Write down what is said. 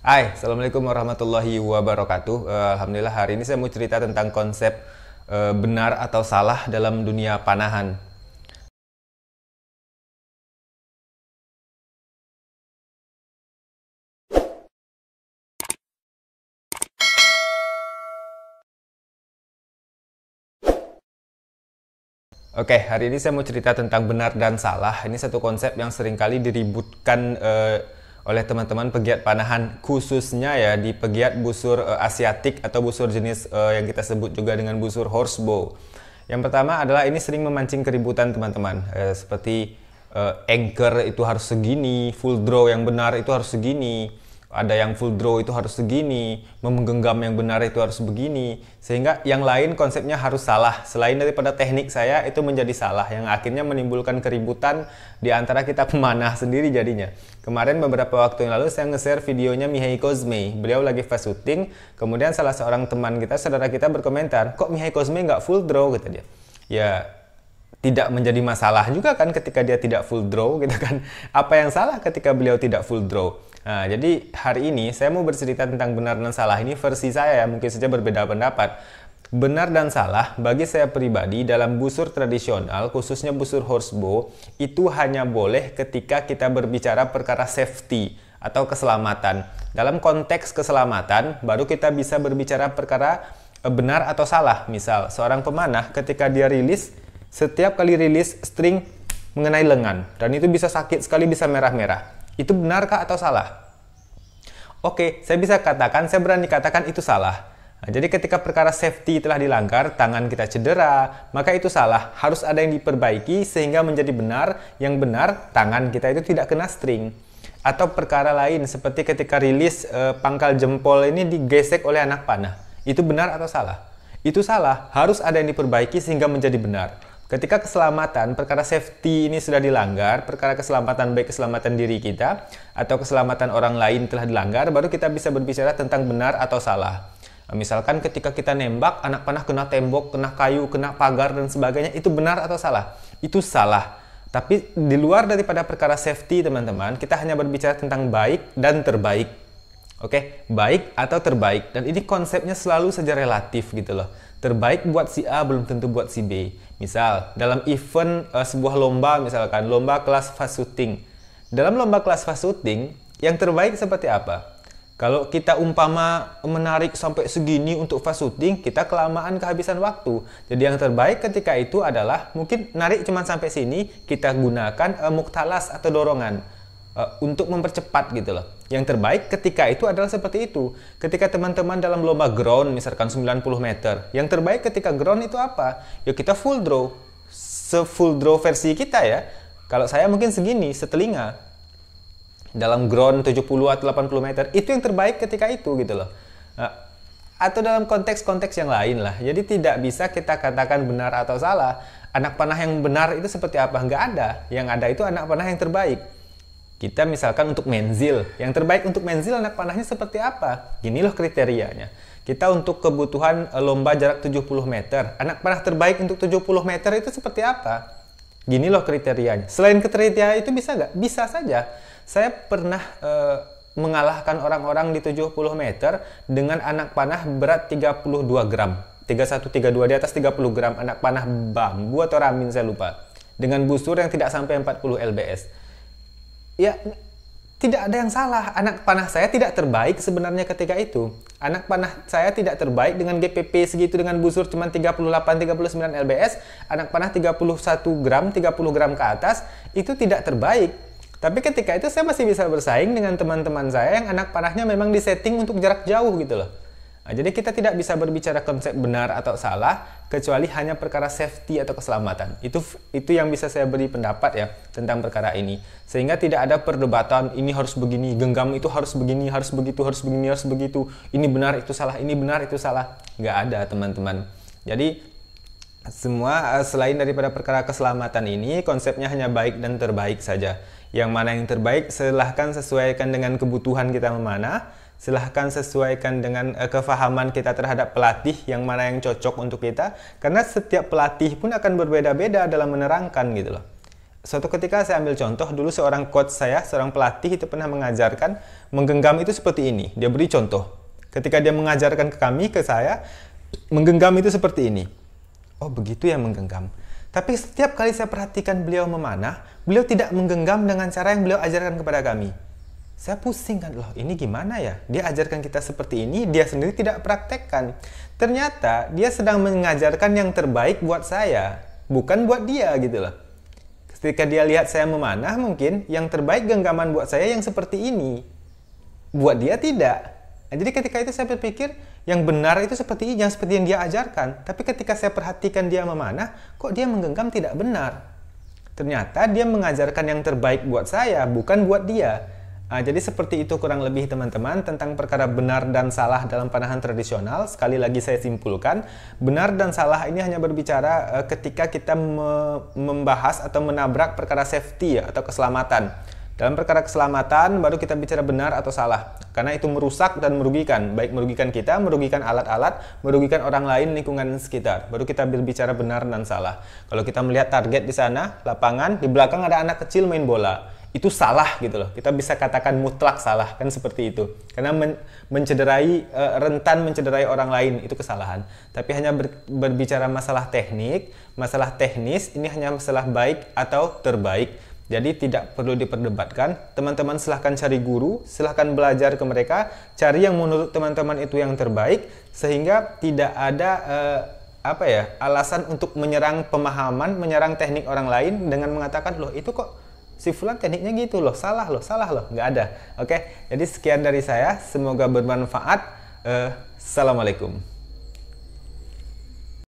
Hai, Assalamualaikum warahmatullahi wabarakatuh. Alhamdulillah hari ini saya mau cerita tentang konsep benar atau salah dalam dunia panahan. Oke, hari ini saya mau cerita tentang benar dan salah. Ini satu konsep yang seringkali diributkan oleh teman-teman pegiat panahan, khususnya ya di pegiat busur asiatik atau busur jenis yang kita sebut juga dengan busur horsebow. Yang pertama adalah ini sering memancing keributan teman-teman, seperti anchor itu harus segini, full draw yang benar itu harus segini, ada yang full draw itu harus segini, menggenggam yang benar itu harus begini, sehingga yang lain konsepnya harus salah. Selain daripada teknik saya itu menjadi salah, yang akhirnya menimbulkan keributan di antara kita pemanah sendiri jadinya. Kemarin beberapa waktu yang lalu saya nge-share videonya Mihai Kozme, beliau lagi fast shooting, kemudian salah seorang teman kita, saudara kita berkomentar, kok Mihai Kozme nggak full draw, kata dia. Ya, tidak menjadi masalah juga kan ketika dia tidak full draw gitu kan. Apa yang salah ketika beliau tidak full draw? Nah, jadi hari ini saya mau bercerita tentang benar dan salah. Ini versi saya ya, mungkin saja berbeda pendapat. Benar dan salah bagi saya pribadi dalam busur tradisional, khususnya busur horsebow, itu hanya boleh ketika kita berbicara perkara safety atau keselamatan. Dalam konteks keselamatan, baru kita bisa berbicara perkara benar atau salah. Misal, seorang pemanah ketika dia rilis, setiap kali rilis string mengenai lengan, dan itu bisa sakit sekali, bisa merah-merah. Itu benarkah atau salah? Oke, saya bisa katakan, saya berani katakan itu salah. Nah, jadi ketika perkara safety telah dilanggar, tangan kita cedera, maka itu salah. Harus ada yang diperbaiki sehingga menjadi benar. Yang benar, tangan kita itu tidak kena string. Atau perkara lain, seperti ketika rilis pangkal jempol ini digesek oleh anak panah. Itu benar atau salah? Itu salah. Harus ada yang diperbaiki sehingga menjadi benar. Ketika keselamatan, perkara safety ini sudah dilanggar, perkara keselamatan baik keselamatan diri kita atau keselamatan orang lain telah dilanggar, baru kita bisa berbicara tentang benar atau salah. Misalkan ketika kita nembak, anak panah kena tembok, kena kayu, kena pagar dan sebagainya, itu benar atau salah? Itu salah. Tapi di luar daripada perkara safety teman-teman, kita hanya berbicara tentang baik dan terbaik. Oke, baik atau terbaik. Dan ini konsepnya selalu saja relatif gitu loh. Terbaik buat si A belum tentu buat si B. Misal, dalam event sebuah lomba, misalkan lomba kelas fast shooting. Dalam lomba kelas fast shooting, yang terbaik seperti apa? Kalau kita umpama menarik sampai segini untuk fast shooting, kita kelamaan kehabisan waktu. Jadi yang terbaik ketika itu adalah mungkin narik cuma sampai sini, kita gunakan muktalas atau dorongan untuk mempercepat gitu loh. Yang terbaik ketika itu adalah seperti itu. Ketika teman-teman dalam lomba ground misalkan 90 meter, yang terbaik ketika ground itu apa? Ya kita full draw. Se-full draw versi kita ya. Kalau saya mungkin segini, setelinga. Dalam ground 70 atau 80 meter, itu yang terbaik ketika itu gitu loh. Atau dalam konteks-konteks yang lain lah. Jadi tidak bisa kita katakan benar atau salah. Anak panah yang benar itu seperti apa? Nggak ada. Yang ada itu anak panah yang terbaik. Kita misalkan untuk menzil, yang terbaik untuk menzil anak panahnya seperti apa? Gini loh kriterianya. Kita untuk kebutuhan lomba jarak 70 meter, anak panah terbaik untuk 70 meter itu seperti apa? Gini loh kriterianya. Selain kriteria itu bisa nggak? Bisa saja. Saya pernah mengalahkan orang-orang di 70 meter dengan anak panah berat 32 gram. 31-32 di atas 30 gram anak panah bambu atau ramin saya lupa. Dengan busur yang tidak sampai 40 lbs. Ya, tidak ada yang salah. Anak panah saya tidak terbaik sebenarnya ketika itu. Anak panah saya tidak terbaik dengan GPP segitu dengan busur cuma 38-39 lbs. Anak panah 31 gram, 30 gram ke atas, itu tidak terbaik. Tapi ketika itu saya masih bisa bersaing dengan teman-teman saya yang anak panahnya memang disetting untuk jarak jauh gitu loh. Nah, jadi kita tidak bisa berbicara konsep benar atau salah kecuali hanya perkara safety atau keselamatan. Itu yang bisa saya beri pendapat ya tentang perkara ini. Sehingga tidak ada perdebatan ini harus begini, genggam itu harus begini, harus begitu, harus begini, harus begitu. Ini benar, itu salah, ini benar, itu salah. Nggak ada teman-teman. Jadi semua selain daripada perkara keselamatan ini konsepnya hanya baik dan terbaik saja. Yang mana yang terbaik silahkan sesuaikan dengan kebutuhan kita memanah. Silahkan sesuaikan dengan kefahaman kita terhadap pelatih yang mana yang cocok untuk kita. Karena setiap pelatih pun akan berbeda-beda dalam menerangkan gitu loh. Suatu ketika saya ambil contoh, dulu seorang coach saya, seorang pelatih itu pernah mengajarkan menggenggam itu seperti ini. Dia beri contoh. Ketika dia mengajarkan ke kami, ke saya, menggenggam itu seperti ini. Oh, begitu ya menggenggam. Tapi setiap kali saya perhatikan beliau memanah, beliau tidak menggenggam dengan cara yang beliau ajarkan kepada kami. Saya pusing kan, loh ini gimana ya? Dia ajarkan kita seperti ini, dia sendiri tidak praktekkan. Ternyata dia sedang mengajarkan yang terbaik buat saya, bukan buat dia gitu loh. Ketika dia lihat saya memanah, mungkin yang terbaik genggaman buat saya yang seperti ini. Buat dia tidak. Nah, jadi ketika itu saya berpikir, yang benar itu seperti ini, yang seperti yang dia ajarkan. Tapi ketika saya perhatikan dia memanah, kok dia menggenggam tidak benar. Ternyata dia mengajarkan yang terbaik buat saya, bukan buat dia. Nah, jadi seperti itu kurang lebih teman-teman tentang perkara benar dan salah dalam panahan tradisional. Sekali lagi saya simpulkan, benar dan salah ini hanya berbicara ketika kita membahas atau menabrak perkara safety ya, atau keselamatan. Dalam perkara keselamatan baru kita bicara benar atau salah. Karena itu merusak dan merugikan, baik merugikan kita, merugikan alat-alat, merugikan orang lain, lingkungan sekitar. Baru kita berbicara benar dan salah. Kalau kita melihat target di sana, lapangan, di belakang ada anak kecil main bola. Itu salah gitu loh. Kita bisa katakan mutlak salah kan seperti itu. Karena mencederai rentan mencederai orang lain itu kesalahan. Tapi hanya berbicara masalah teknik, masalah teknis ini hanya masalah baik atau terbaik. Jadi tidak perlu diperdebatkan. Teman-teman silahkan cari guru, silahkan belajar ke mereka, cari yang menurut teman-teman itu yang terbaik sehingga tidak ada alasan untuk menyerang pemahaman, menyerang teknik orang lain dengan mengatakan loh itu kok si fulan tekniknya gitu loh, salah loh, nggak ada. Oke, jadi sekian dari saya, semoga bermanfaat. Assalamualaikum.